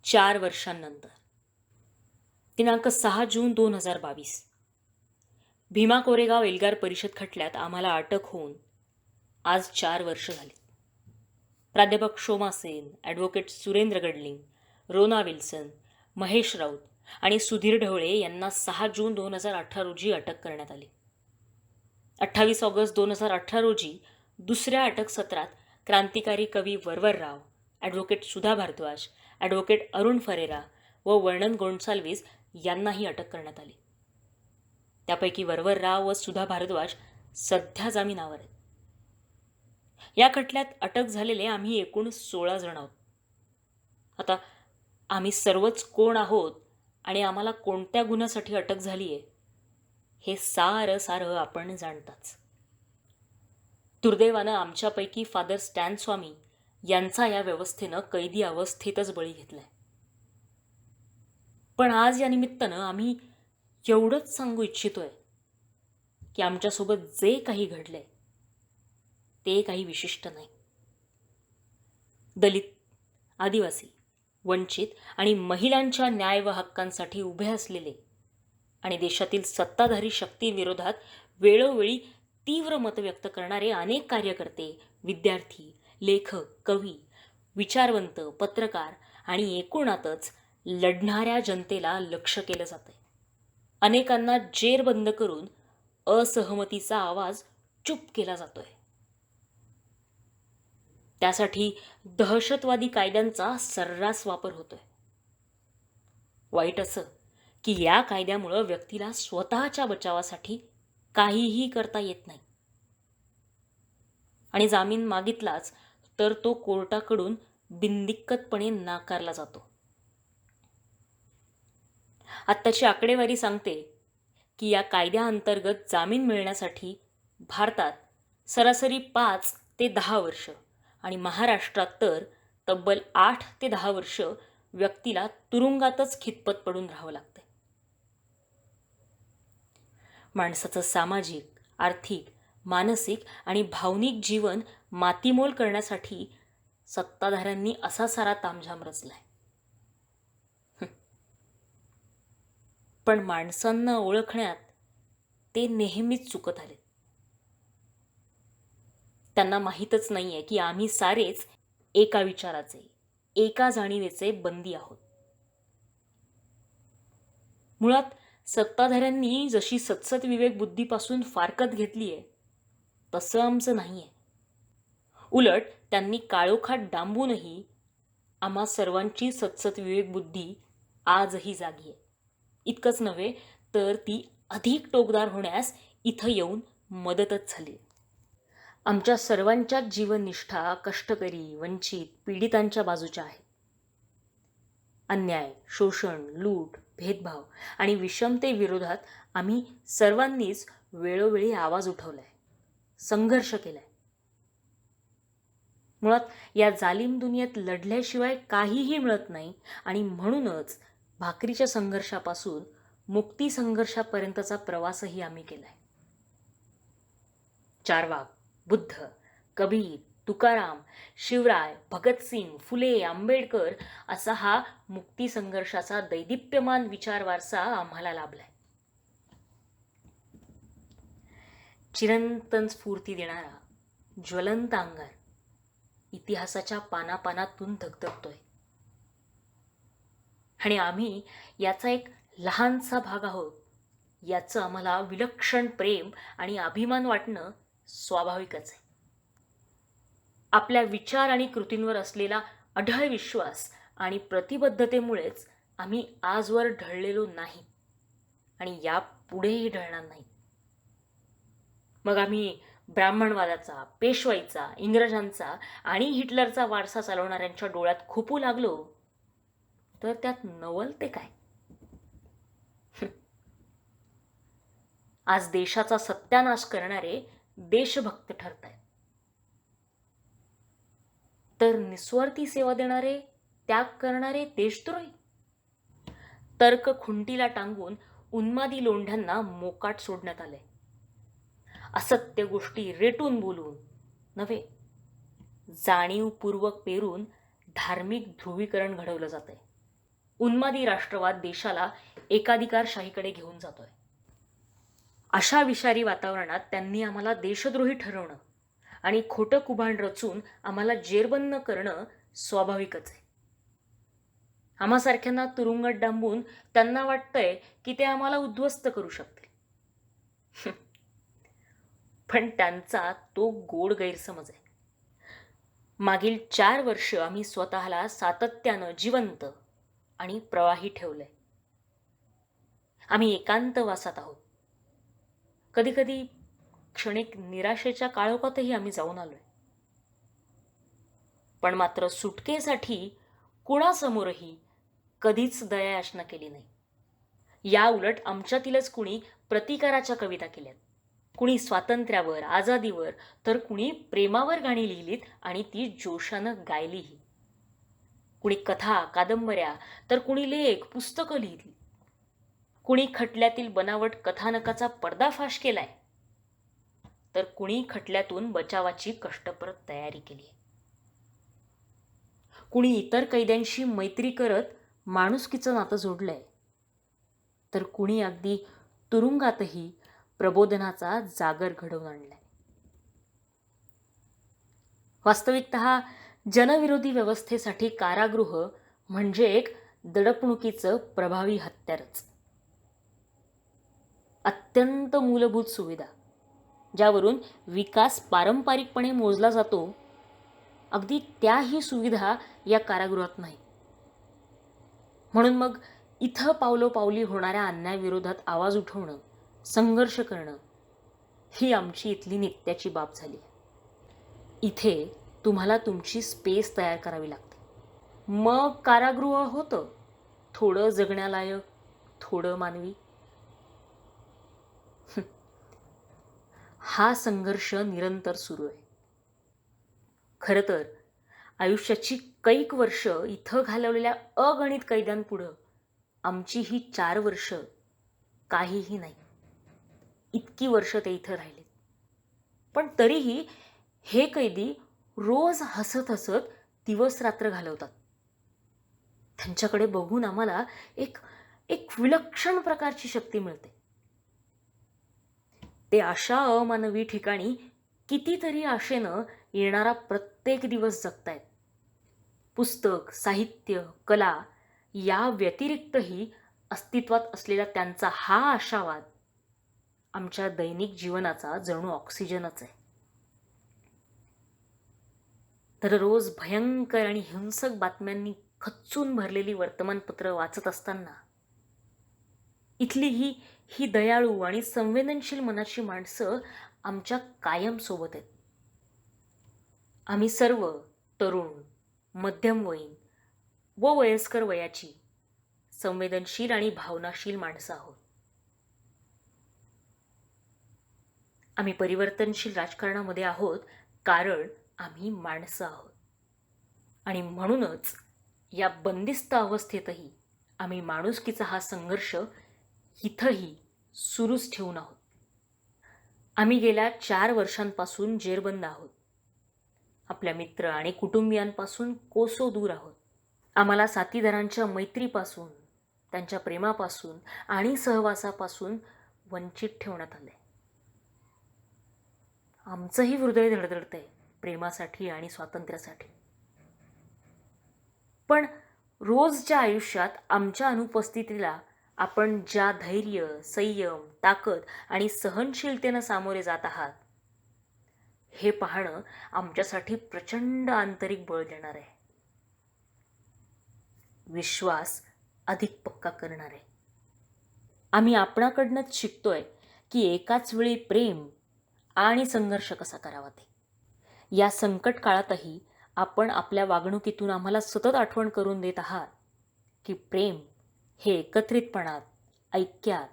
4 वर्षांनंतर दिनांक 6 जून 2022 भीमा कोरेगाव एल्गार परिषद खटल्यात आम्हाला अटक होऊन आज 4 वर्ष झाली. प्राध्यापक शोमा सेन, ॲडव्होकेट सुरेंद्र गडलिंग, रोना विल्सन, महेश राऊत आणि सुधीर ढवळे यांना 6 जून 2018 रोजी अटक करण्यात आली. 28 ऑगस्ट 2018 रोजी दुसऱ्या अटक सत्रात क्रांतिकारी कवी वरवरराव, advocate Sudha Bharadwaj, advocate Arun Ferreira व वर्णन गोंसाल्विस यांनाही अटक करण्यात आली. त्यापैकी वरवरराव व सुधा भारद्वाज सध्या जामिनावर आहेत. या खटल्यात अटक झालेले आम्ही एकूण 16 जण आहोत. आता आम्ही सर्वच कोण आहोत आणि आम्हाला कोणत्या गुन्ह्यासाठी अटक झाली आहे हे सारं आपण जाणताच. दुर्दैवानं आमच्यापैकी फादर स्टॅन स्वामी यांचा या व्यवस्थेनं कैदी अवस्थेतच बळी घेतलाय. पण आज या निमित्तानं आम्ही एवढंच सांगू इच्छितोय की आमच्यासोबत जे काही घडलंय ते काही विशिष्ट नाही. दलित, आदिवासी, वंचित आणि महिलांच्या न्याय व हक्कांसाठी उभे असलेले आणि देशातील सत्ताधारी शक्तींविरोधात वेळोवेळी तीव्र मत व्यक्त करणारे अनेक कार्यकर्ते, विद्यार्थी, लेखक, कवी, विचारवंत, पत्रकार आणि एकूणातच लढणाऱ्या जनतेला लक्ष्य केलं जातंय. अनेकांना जेरबंद करून असहमतीचा आवाज चूप केला जातोय. त्यासाठी दहशतवादी कायद्यांचा सर्रास वापर होतोय. वाईट असं की या कायद्यामुळं व्यक्तीला स्वतःच्या बचावासाठी काहीही करता येत नाही आणि जामीन मागितलाच तर तो कोर्टाकडून बिनदिक्कतपणे नाकारला जातो. आत्ताची आकडेवारी सांगते की या कायद्याअंतर्गत जामीन मिळण्यासाठी भारतात सरासरी 5 ते 10 वर्ष आणि महाराष्ट्रात तर तब्बल 8 ते 10 वर्ष व्यक्तीला तुरुंगातच खितपत पडून राहावं लागतं. माणसाचं सामाजिक, आर्थिक, मानसिक आणि भावनिक जीवन मातीमोल करण्यासाठी सत्ताधाऱ्यांनी असा सारा तामझाम रचलाय. पण माणसांना ओळखण्यात ते नेहमीच चुकत आले. त्यांना माहीतच नाहीये की आम्ही सारेच एका विचाराचे, एका जाणीवेचे बंदी आहोत. मुळात सत्ताधाऱ्यांनी जशी सत्सत विवेक बुद्धीपासून फारकत घेतलीये तसं आमचं नाहीये. उलट त्यांनी काळोखात डांबूनही आम्हा सर्वांची सत्सत विवेक बुद्धी आजही जागी आहे. इतकंच नव्हे तर ती अधिक टोकदार होण्यास इथं येऊन मदतच झाली. आमच्या सर्वांच्याच जीवननिष्ठा कष्टकरी, वंचित, पीडितांच्या बाजूच्या आहेत. अन्याय, शोषण, लूट, भेदभाव आणि विषमतेविरोधात आम्ही सर्वांनीच वेळोवेळी आवाज उठवलाय, संघर्ष केलाय. मुळात या जालिम दुनियेत लढल्याशिवाय काहीही मिळत नाही आणि म्हणूनच भाकरीच्या संघर्षापासून मुक्ती संघर्षापर्यंतचा प्रवासही आम्ही केलाय. चारवाक, बुद्ध, कबीर, तुकाराम, शिवराय, भगतसिंग, फुले, आंबेडकर असा हा मुक्ती संघर्षाचा दैदिप्यमान विचार वारसा आम्हाला लाभलाय. चिरंतन स्फूर्ती देणारा ज्वलंत अंगार इतिहासाच्या पानापानातून धगधगतोय आणि आम्ही याचा एक लहानसा भाग आहोत याचं आम्हाला विलक्षण प्रेम आणि अभिमान वाटणं स्वाभाविकच आहे. आपल्या विचार आणि कृतींवर असलेला अढळ विश्वास आणि प्रतिबद्धतेमुळेच आम्ही आजवर ढळलेलो नाही आणि यापुढेही ढळणार नाही. मग आम्ही ब्राह्मणवादाचा, पेशवाईचा, इंग्रजांचा आणि हिटलरचा वारसा चालवणाऱ्यांच्या डोळ्यात खुपू लागलो तर त्यात नवल ते काय? आज देशाचा सत्यानाश करणारे देशभक्त ठरतायत तर निस्वार्थी सेवा देणारे, त्याग करणारे देशद्रोही. तर्क खुंटीला टांगून उन्मादी लोंढ्यांना मोकाट सोडण्यात आले. असत्य गोष्टी रेटून बोलून नव्हे, जाणीवपूर्वक पेरून धार्मिक ध्रुवीकरण घडवलं जातंय. उन्मादी राष्ट्रवाद देशाला एकाधिकारशाहीकडे घेऊन जातोय. अशा विषारी वातावरणात त्यांनी आम्हाला देशद्रोही ठरवणं आणि खोटं कुभांड रचून आम्हाला जेरबंद करणं स्वाभाविकच आहे. आम्हासारख्यांना तुरुंगात डांबून त्यांना वाटतंय की ते आम्हाला उद्ध्वस्त करू शकतील. पण त्यांचा तो गोड गैरसमज आहे. मागील 4 वर्ष आम्ही स्वतःला सातत्यानं जिवंत आणि प्रवाही ठेवलंय. आम्ही एकांतवासात आहोत. कधीकधी क्षणिक निराशेच्या काळोखातही आम्ही जाऊन आलोय. पण मात्र सुटकेसाठी कुणासमोरही कधीच दया याचना केली नाही. या उलट आमच्यातीलच कुणी प्रतिकाराच्या कविता केल्यात, कुणी स्वातंत्र्यावर, आझादीवर, तर कुणी प्रेमावर गाणी लिहिलीत आणि ती जोशानं गायलीही. कुणी कथा, कादंबऱ्या, तर कुणी लेख, पुस्तकं लिहिली. कुणी खटल्यातील बनावट कथानकाचा पर्दाफाश केलाय, तर कुणी खटल्यातून बचावाची कष्टप्रद तयारी केली. कुणी इतर कैद्यांशी मैत्री करत माणुसकीचं नातं जोडलंय, तर कुणी अगदी तुरुंगातही प्रबोधनाचा जागर घडवून आणलाय. वास्तविकतः जनविरोधी व्यवस्थेसाठी कारागृह म्हणजे एक दडपणुकीचं प्रभावी हत्यारच. अत्यंत मूलभूत सुविधा ज्यावरून विकास पारंपरिकपणे मोजला जातो, अगदी त्याही सुविधा या कारागृहात नाही. म्हणून मग इथं पावलोपावली होणाऱ्या अन्यायाविरोधात आवाज उठवणं, संघर्ष करणं ही आमची इथली नित्याची बाब झाली. इथे तुम्हाला तुमची स्पेस तयार करावी लागते. मग कारागृह होतं थोडं जगण्यालायक, थोडं मानवी. हा संघर्ष निरंतर सुरू आहे. खरं तर आयुष्याची कैक वर्ष इथं घालवलेल्या अगणित कैद्यांपुढं आमची ही 4 वर्ष काहीही नाही. इतकी वर्ष ते इथं राहिले. पण तरीही हे कैदी रोज हसत हसत दिवस रात्र घालवतात. त्यांच्याकडे बघून आम्हाला एक विलक्षण प्रकारची शक्ती मिळते. ते अशा अमानवी ठिकाणी कितीतरी आशेनं येणारा प्रत्येक दिवस जगतायत. पुस्तक, साहित्य, कला या व्यतिरिक्तही अस्तित्वात असलेला त्यांचा हा आशावाद आमच्या दैनिक जीवनाचा जणू ऑक्सिजनच आहे. दररोज भयंकर आणि हिंसक बातम्यांनी खच्चून भरलेली वर्तमानपत्र वाचत असताना इथली ही दयाळू आणि संवेदनशील मनाची माणसं आमच्या कायम सोबत आहेत. आम्ही सर्व तरुण, मध्यमवयीन व वयस्कर वयाची संवेदनशील आणि भावनाशील माणसं आहोत. आम्ही परिवर्तनशील राजकारणामध्ये आहोत कारण आम्ही माणसं आहोत. आणि म्हणूनच या बंदिस्त अवस्थेतही आम्ही माणुसकीचा हा संघर्ष इथंही सुरूच ठेवून आहोत. आम्ही गेल्या 4 वर्षांपासून जेरबंद आहोत. आपल्या मित्र आणि कुटुंबियांपासून कोसो दूर आहोत. आम्हाला साथीदारांच्या मैत्रीपासून, त्यांच्या प्रेमापासून आणि सहवासापासून वंचित ठेवण्यात आले. आमचंही हृदय धडधडतंय प्रेमासाठी आणि स्वातंत्र्यासाठी. पण रोजच्या आयुष्यात आमच्या अनुपस्थितीला आपण ज्या धैर्य, संयम, ताकद आणि सहनशीलतेनं सामोरे जात आहात, हे पाहणं आमच्यासाठी प्रचंड आंतरिक बळ देणार आहे. विश्वास अधिक पक्का करणार आहे. आम्ही आपणाकडनंच शिकतोय की एकाच वेळी प्रेम आणि संघर्ष कसा करावा ते. या संकट काळातही आपण आपल्या वागणुकीतून आम्हाला सतत आठवण करून देत आहात की प्रेम हे एकत्रितपणात, ऐक्यात,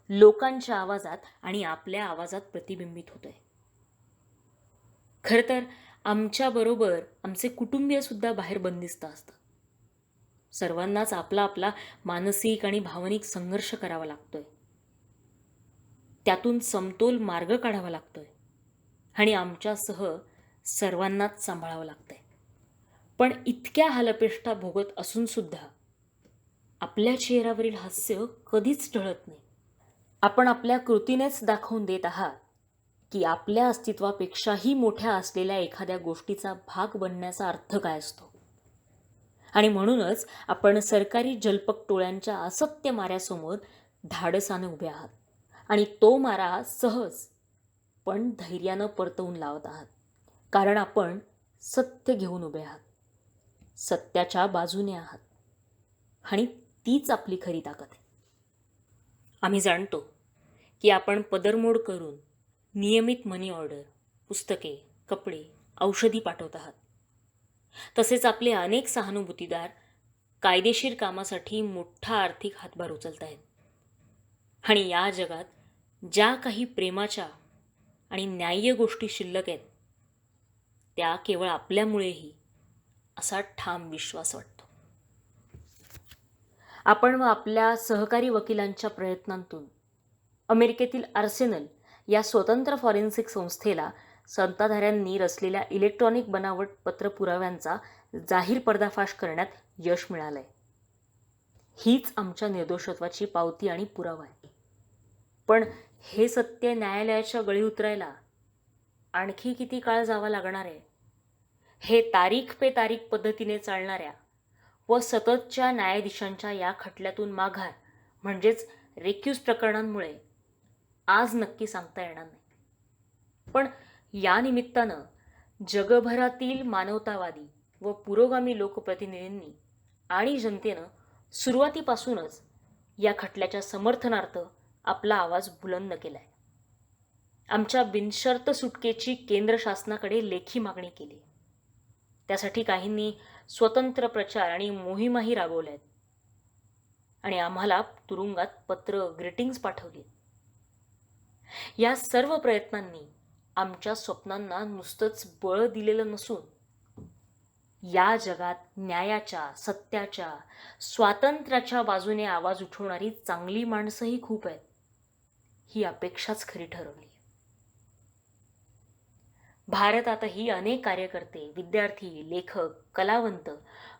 लोकांच्या आवाजात आणि आपल्या आवाजात प्रतिबिंबित होतंय. खरं तर आमच्याबरोबर आमचे कुटुंबीय सुद्धा बाहेर बंदिस्त असतात. सर्वांनाच आपला आपला मानसिक आणि भावनिक संघर्ष करावा लागतोय. त्यातून समतोल मार्ग काढावा लागतोय आणि आमच्यासह सर्वांनाच सांभाळावं लागतंय. पण इतक्या हालअपेष्टा भोगत असून सुद्धा आपल्या चेहऱ्यावरील हास्य कधीच ढळत नाही. आपण आपल्या कृतीनेच दाखवून देत आहात की आपल्या अस्तित्वापेक्षाही मोठ्या असलेल्या एखाद्या गोष्टीचा भाग बनण्याचा अर्थ काय असतो. आणि म्हणूनच आपण सरकारी जलपक टोळ्यांच्या असत्य माऱ्यासमोर धाडसानं उभे आहात आणि तो मारा सहज पण धैर्यानं परतवून लावत आहात. कारण आपण सत्य घेऊन उभे आहात, सत्याच्या बाजूने आहात आणि तीच आपली खरी ताकद आहे. आम्ही जाणतो की आपण पदरमोड करून नियमित मनी ऑर्डर, पुस्तके, कपडे, औषधी पाठवत आहात. तसेच आपले अनेक सहानुभूतीदार कायदेशीर कामासाठी मोठा आर्थिक हातभार उचलत आहेत. आणि या जगात ज्या काही प्रेमाच्या आणि न्याय्य गोष्टी शिल्लक आहेत त्या केवळ आपल्यामुळेही, असा ठाम विश्वास वाटतो. आपण व आपल्या सहकारी वकिलांच्या प्रयत्नांतून अमेरिकेतील आर्सेनल या स्वतंत्र फॉरेन्सिक संस्थेला सत्ताधाऱ्यांनी रचलेल्या इलेक्ट्रॉनिक बनावट पत्रपुराव्यांचा जाहीर पर्दाफाश करण्यात यश मिळालंय. हीच आमच्या निर्दोषत्वाची पावती आणि पुरावा आहे. पण हे सत्य न्यायालयाच्या गळी उतरायला आणखी किती काळ जावा लागणार आहे, हे तारीख पे तारीख पद्धतीने चालणाऱ्या व सततच्या न्यायाधीशांच्या या खटल्यातून माघार म्हणजेच रेक्यूज प्रकरणांमुळे आज नक्की सांगता येणार नाही. पण या निमित्तानं जगभरातील मानवतावादी व पुरोगामी लोकप्रतिनिधींनी आणि जनतेनं सुरुवातीपासूनच या खटल्याच्या समर्थनार्थ आपला आवाज बुलंद केलाय. आमच्या बिनशर्त सुटकेची केंद्र शासनाकडे लेखी मागणी केली. त्यासाठी काहींनी स्वतंत्र प्रचार आणि मोहीमही राबवल्या आहेत आणि आम्हाला तुरुंगात पत्र, ग्रीटिंग्स पाठवली. या सर्व प्रयत्नांनी आमच्या स्वप्नांना नुसतंच बळ दिलेलं नसून या जगात न्यायाच्या, सत्याच्या, स्वातंत्र्याच्या बाजूने आवाज उठवणारी चांगली माणसंही खूप आहेत, ही अपेक्षाच खरी ठरवली. भारतातही अनेक कार्यकर्ते, विद्यार्थी, लेखक, कलावंत,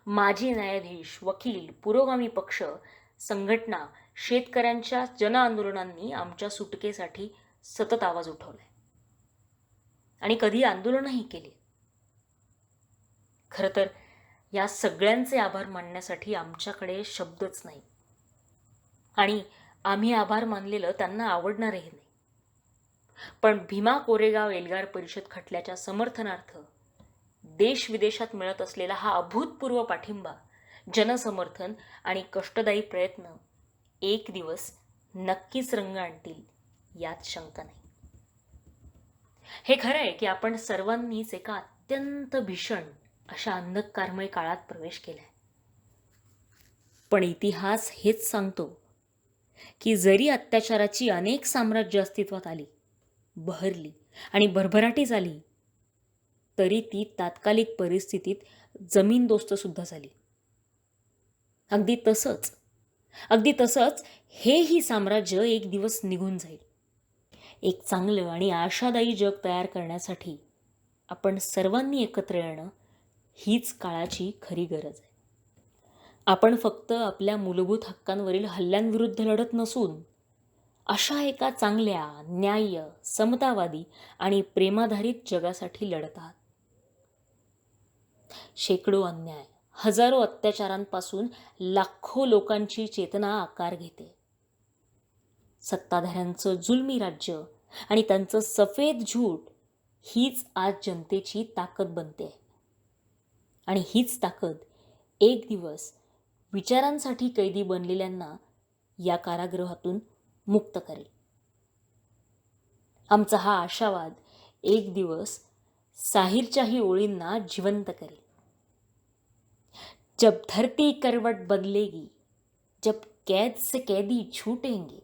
माजी न्यायाधीश, वकील, पुरोगामी पक्ष, संघटना, शेतकऱ्यांच्या जनआंदोलनांनी आमच्या सुटकेसाठी सतत आवाज उठवलाय आणि कधी आंदोलनही केली. खरं तर या सगळ्यांचे आभार मानण्यासाठी आमच्याकडे शब्दच नाही आणि आम्ही आभार मानलेलं त्यांना आवडणारही नाही. पण भीमा कोरेगाव एल्गार परिषद खटल्याच्या समर्थनार्थ देश विदेशात मिळत असलेला हा अभूतपूर्व पाठिंबा, जनसमर्थन आणि कष्टदायी प्रयत्न एक दिवस नक्कीच रंग आणतील यात शंका नाही. हे खरं आहे की आपण सर्वांनीच एका अत्यंत भीषण अशा अंधकारमय काळात प्रवेश केलाय. पण इतिहास हेच सांगतो की जरी अत्याचाराची अनेक साम्राज्य अस्तित्वात आली, बहरली आणि भरभराटी झाली, तरी ती तात्कालिक परिस्थितीत जमीनदोस्त सुद्धा झाली. अगदी तसंच हेही साम्राज्य एक दिवस निघून जाईल. एक चांगलं आणि आशादायी जग तयार करण्यासाठी आपण सर्वांनी एकत्र येणं हीच काळाची खरी गरज आहे. आपण फक्त आपल्या मूलभूत हक्कांवरील हल्ल्यांविरुद्ध लढत नसून अशा एका चांगल्या, न्याय्य, समतावादी आणि प्रेमाधारित जगासाठी लढत आहात. शेकडो अन्याय, हजारो अत्याचारांपासून लाखो लोकांची चेतना आकार घेते. सत्ताधाऱ्यांचं जुलमी राज्य आणि त्यांचं सफेद झूट हीच आज जनतेची ताकद बनते आणि हीच ताकद एक दिवस विचारांसाठी कैदी बनलेल्यांना या कारागृहातून मुक्त करेल. आमचा हा आशावाद एक दिवस साहिरच्याही ओळींना जिवंत करेल. जब धरती करवट बदलेगी, जब कैद से कैदी छूटेंगे,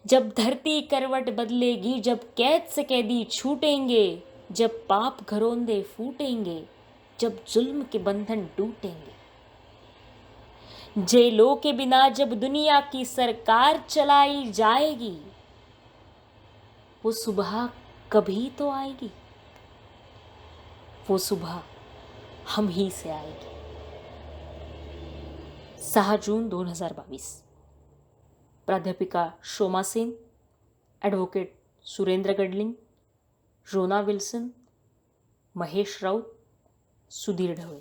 जब धरती करवट बदलेगी, जब कैद से कैदी छूटेंगे, जब पाप घरोंदे फूटेंगे, जब जुल्म के बंधन टूटेंगे, जेलों के बिना जब दुनिया की सरकार चलाई जाएगी, वो सुबह कभी तो आएगी, वो सुबह हम ही से आएगी. 6 जून 2022. प्राध्यापिका शोमा सेन, ॲडव्होकेट सुरेंद्र गडलिंग, रोना विल्सन, महेश राऊत, सुधीर ढवळे.